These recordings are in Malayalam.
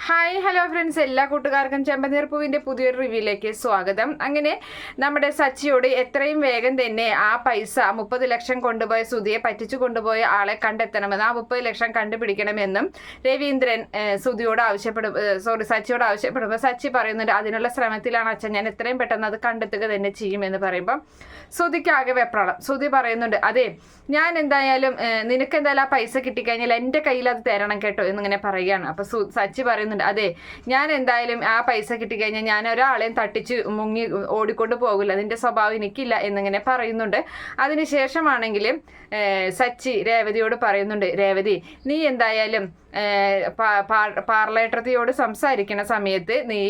ഹായ് ഹലോ ഫ്രണ്ട്സ്, എല്ലാ കൂട്ടുകാർക്കും ചെമ്പനീർപ്പൂവിൻ്റെ പുതിയൊരു റിവ്യൂയിലേക്ക് സ്വാഗതം. അങ്ങനെ നമ്മുടെ സച്ചിയോട് എത്രയും വേഗം തന്നെ ആ പൈസ 30 ലക്ഷം കൊണ്ടുപോയ സുധിയെ പറ്റിച്ചു കൊണ്ടുപോയ ആളെ കണ്ടെത്തണമെന്ന്, ആ 30 ലക്ഷം കണ്ടുപിടിക്കണമെന്നും രവീന്ദ്രൻ സച്ചിയോട് ആവശ്യപ്പെടുമ്പോൾ സച്ചി പറയുന്നുണ്ട്, അതിനുള്ള ശ്രമത്തിലാണ് അച്ഛൻ, ഞാൻ എത്രയും പെട്ടെന്ന് അത് കണ്ടെത്തുക തന്നെ ചെയ്യുമെന്ന് പറയുമ്പോൾ സുധിക്ക് ആകെ വെപ്രാളം. സുധി പറയുന്നുണ്ട്, അതെ ഞാൻ എന്തായാലും നിനക്ക് എന്തായാലും ആ പൈസ കിട്ടിക്കഴിഞ്ഞാൽ എൻ്റെ കയ്യിൽ അത് തരണം കേട്ടോ എന്നിങ്ങനെ പറയുകയാണ്. അപ്പോൾ സച്ചി പറയുന്നുണ്ട്, അതെ ഞാൻ എന്തായാലും ആ പൈസ കിട്ടിക്കഴിഞ്ഞാൽ ഞാൻ ഒരാളെയും തട്ടിച്ച് മുങ്ങി ഓടിക്കൊണ്ട് പോകില്ല, അതിൻ്റെ സ്വഭാവം എനിക്കില്ല എന്നിങ്ങനെ പറയുന്നുണ്ട്. അതിനുശേഷമാണെങ്കിൽ സച്ചി രേവതിയോട് പറയുന്നുണ്ട്, രേവതി നീ എന്തായാലും പാർലേട്ടത്തിയോട് സംസാരിക്കുന്ന സമയത്ത് നീ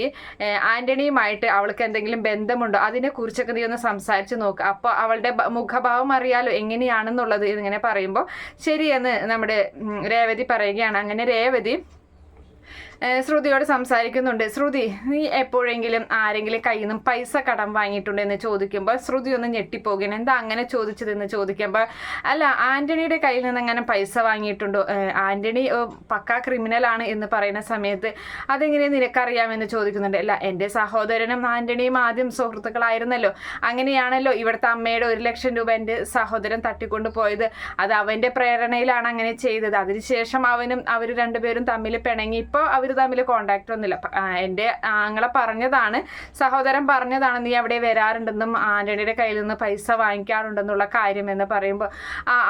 ആന്റണിയുമായിട്ട് അവൾക്ക് എന്തെങ്കിലും ബന്ധമുണ്ടോ അതിനെക്കുറിച്ചൊക്കെ നീ ഒന്ന് സംസാരിച്ച് നോക്കുക, അപ്പോൾ അവളുടെ മുഖഭാവം അറിയാലോ എങ്ങനെയാണെന്നുള്ളത് ഇങ്ങനെ പറയുമ്പോൾ ശരിയെന്ന് നമ്മുടെ രേവതി പറയുകയാണ്. അങ്ങനെ രേവതി ശ്രുതിയോട് സംസാരിക്കുന്നുണ്ട്. ശ്രുതി, നീ എപ്പോഴെങ്കിലും ആരെങ്കിലും കയ്യിൽ നിന്നും പൈസ കടം വാങ്ങിയിട്ടുണ്ടെന്ന് ചോദിക്കുമ്പോൾ ശ്രുതി ഒന്ന് ഞെട്ടിപ്പോകുകയാണ്. എന്താ അങ്ങനെ ചോദിച്ചതെന്ന് ചോദിക്കുമ്പോൾ, അല്ല ആന്റണിയുടെ കയ്യിൽ നിന്ന് അങ്ങനെ പൈസ വാങ്ങിയിട്ടുണ്ടോ, ആന്റണി പക്കാ ക്രിമിനലാണ് എന്ന് പറയുന്ന സമയത്ത് അതെങ്ങനെ നിനക്കറിയാമെന്ന് ചോദിക്കുന്നുണ്ട്. അല്ല എൻ്റെ സഹോദരനും ആന്റണിയും ആദ്യം സുഹൃത്തുക്കളായിരുന്നല്ലോ, അങ്ങനെയാണല്ലോ ഇവിടുത്തെ അമ്മയുടെ 1 ലക്ഷം രൂപ എൻ്റെ സഹോദരൻ തട്ടിക്കൊണ്ട് പോയത്, അത് അവൻ്റെ പ്രേരണയിലാണ് അങ്ങനെ ചെയ്തത്. അതിനുശേഷം അവർ രണ്ടുപേരും തമ്മിൽ പിണങ്ങി, ഇപ്പോൾ അവർ തമ്മിൽ കോണ്ടാക്ട് ഒന്നുമില്ല. എൻ്റെ ആങ്ങളെ പറഞ്ഞതാണ്, സഹോദരൻ പറഞ്ഞതാണ് നീ അവിടെ വരാറുണ്ടെന്നും ആന്റണിയുടെ കയ്യിൽ നിന്ന് പൈസ വാങ്ങിക്കാറുണ്ടെന്നുള്ള കാര്യം എന്ന് പറയുമ്പോൾ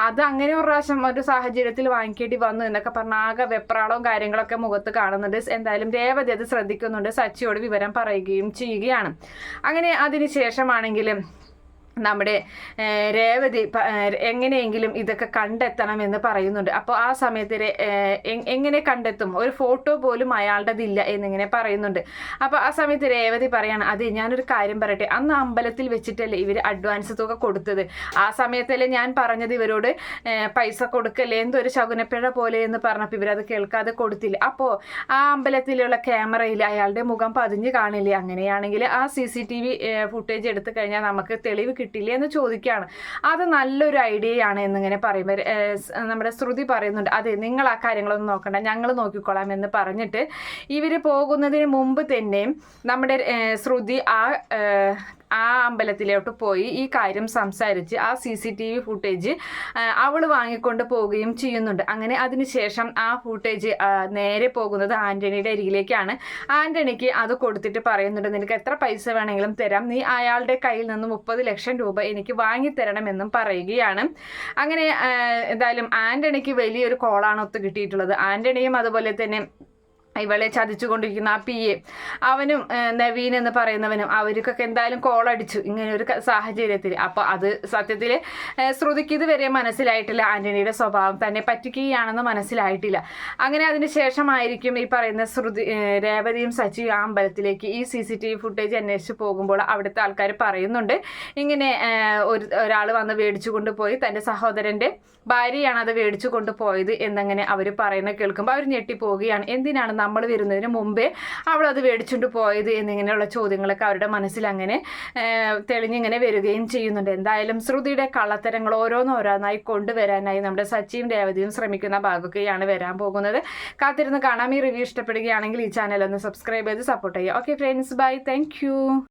അത് അങ്ങനെ ഒരു പ്രാവശ്യം ഒരു സാഹചര്യത്തിൽ വാങ്ങിക്കേണ്ടി വന്നു എന്നൊക്കെ പറഞ്ഞ ആകെ വെപ്രാളവും കാര്യങ്ങളൊക്കെ മുഖത്ത് കാണുന്നുണ്ട്. എന്തായാലും രേവതി അത് ശ്രദ്ധിക്കുന്നുണ്ട്, സച്ചിയോട് വിവരം പറയുകയും ചെയ്യുകയാണ്. അങ്ങനെ അതിനുശേഷമാണെങ്കിലും നമ്മുടെ രേവതി എങ്ങനെയെങ്കിലും ഇതൊക്കെ കണ്ടെത്തണമെന്ന് പറയുന്നുണ്ട്. അപ്പോൾ ആ സമയത്ത് എങ്ങനെ കണ്ടെത്തും, ഒരു ഫോട്ടോ പോലും അയാളുടേതില്ല എന്നിങ്ങനെ പറയുന്നുണ്ട്. അപ്പോൾ ആ സമയത്ത് രേവതി പറയാണ്, അതെ ഞാനൊരു കാര്യം പറയട്ടെ, അന്ന് അമ്പലത്തിൽ വെച്ചിട്ടല്ലേ ഇവർ അഡ്വാൻസ് തുക കൊടുത്തത്, ആ സമയത്തല്ലേ ഞാൻ പറഞ്ഞത് ഇവരോട് പൈസ കൊടുക്കല്ലേ, എന്തൊരു ശകുനപ്പിഴ പോലെ എന്ന് പറഞ്ഞപ്പോൾ ഇവരത് കേൾക്കാതെ കൊടുത്തില്ല. അപ്പോൾ ആ അമ്പലത്തിലുള്ള ക്യാമറയിൽ അയാളുടെ മുഖം പതിഞ്ഞ് കാണില്ലേ, അങ്ങനെയാണെങ്കിൽ ആ CCTV ഫുട്ടേജ് എടുത്തു കഴിഞ്ഞാൽ നമുക്ക് തെളിവ് കിട്ടില്ലേ എന്ന് ചോദിക്കുകയാണ്. അത് നല്ലൊരു ഐഡിയയാണ് എന്നിങ്ങനെ പറയുമ്പോൾ നമ്മുടെ ശ്രുതി പറയുന്നുണ്ട്, അതെ നിങ്ങൾ ആ കാര്യങ്ങളൊന്നും നോക്കണ്ട, ഞങ്ങൾ നോക്കിക്കോളാം എന്ന് പറഞ്ഞിട്ട് ഇവർ പോകുന്നതിന് മുമ്പ് തന്നെ നമ്മുടെ ശ്രുതി ആ അമ്പലത്തിലോട്ട് പോയി ഈ കാര്യം സംസാരിച്ച് ആ CCTV ഫുട്ടേജ് അവൾ വാങ്ങിക്കൊണ്ട് പോവുകയും ചെയ്യുന്നുണ്ട്. അങ്ങനെ അതിനുശേഷം ആ ഫുട്ടേജ് നേരെ പോകുന്നത് ആന്റണിയുടെ അരികിലേക്കാണ്. ആന്റണിക്ക് അത് കൊടുത്തിട്ട് പറയുന്നുണ്ട്, നിനക്ക് എത്ര പൈസ വേണമെങ്കിലും തരാം, നീ അയാളുടെ കയ്യിൽ നിന്ന് 30 ലക്ഷം രൂപ എനിക്ക് വാങ്ങിത്തരണമെന്നും പറയുകയാണ്. അങ്ങനെ എന്തായാലും ആന്റണിക്ക് വലിയൊരു കോളാണ് ഒത്തു കിട്ടിയിട്ടുള്ളത്. ആന്റണിയും അതുപോലെ തന്നെ ഇവളെ ചതിച്ചുകൊണ്ടിരിക്കുന്ന ആ PA അവനും നവീൻ എന്ന് പറയുന്നവനും അവർക്കൊക്കെ എന്തായാലും കോളടിച്ചു ഇങ്ങനെ ഒരു സാഹചര്യത്തിൽ. അപ്പോൾ അത് സത്യത്തിൽ ശ്രുതിക്ക് ഇതുവരെ മനസ്സിലായിട്ടില്ല, ആന്റണിയുടെ സ്വഭാവം തന്നെ പറ്റിക്കുകയാണെന്ന് മനസ്സിലായിട്ടില്ല. അങ്ങനെ അതിന് ശേഷമായിരിക്കും ഈ പറയുന്ന രേവതിയും സച്ചിയും ആ അമ്പലത്തിലേക്ക് ഈ CCTV ഫുട്ടേജ് അന്വേഷിച്ച് പോകുമ്പോൾ അവിടുത്തെ ആൾക്കാർ പറയുന്നുണ്ട്, ഇങ്ങനെ ഒരാൾ വന്ന് മേടിച്ചു കൊണ്ടുപോയി, തൻ്റെ സഹോദരൻ്റെ ഭാര്യയാണ് അത് മേടിച്ചു കൊണ്ടുപോയത് എന്നങ്ങനെ അവർ പറയുന്നത് കേൾക്കുമ്പോൾ അവർ ഞെട്ടിപ്പോവുകയാണ്. എന്തിനാണ് നമ്മൾ വരുന്നതിന് മുമ്പേ അവൾ അത് മേടിച്ചുകൊണ്ട് പോയത് എന്നിങ്ങനെയുള്ള ചോദ്യങ്ങളൊക്കെ അവരുടെ മനസ്സിൽ അങ്ങനെ തെളിഞ്ഞിങ്ങനെ വരികയും ചെയ്യുന്നുണ്ട്. എന്തായാലും ശ്രുതിയുടെ കള്ളത്തരങ്ങൾ ഓരോന്നോരോന്നായി കൊണ്ടുവരാനായി നമ്മുടെ സച്ചിയും രേവതിയും ശ്രമിക്കുന്ന ഭാഗമൊക്കെയാണ് വരാൻ പോകുന്നത്. കാത്തിരുന്ന് കാണാം. ഈ റിവ്യൂ ഇഷ്ടപ്പെടുകയാണെങ്കിൽ ഈ ചാനൽ ഒന്ന് സബ്സ്ക്രൈബ് ചെയ്ത് സപ്പോർട്ട് ചെയ്യുക. Okay friends, bye, thank U.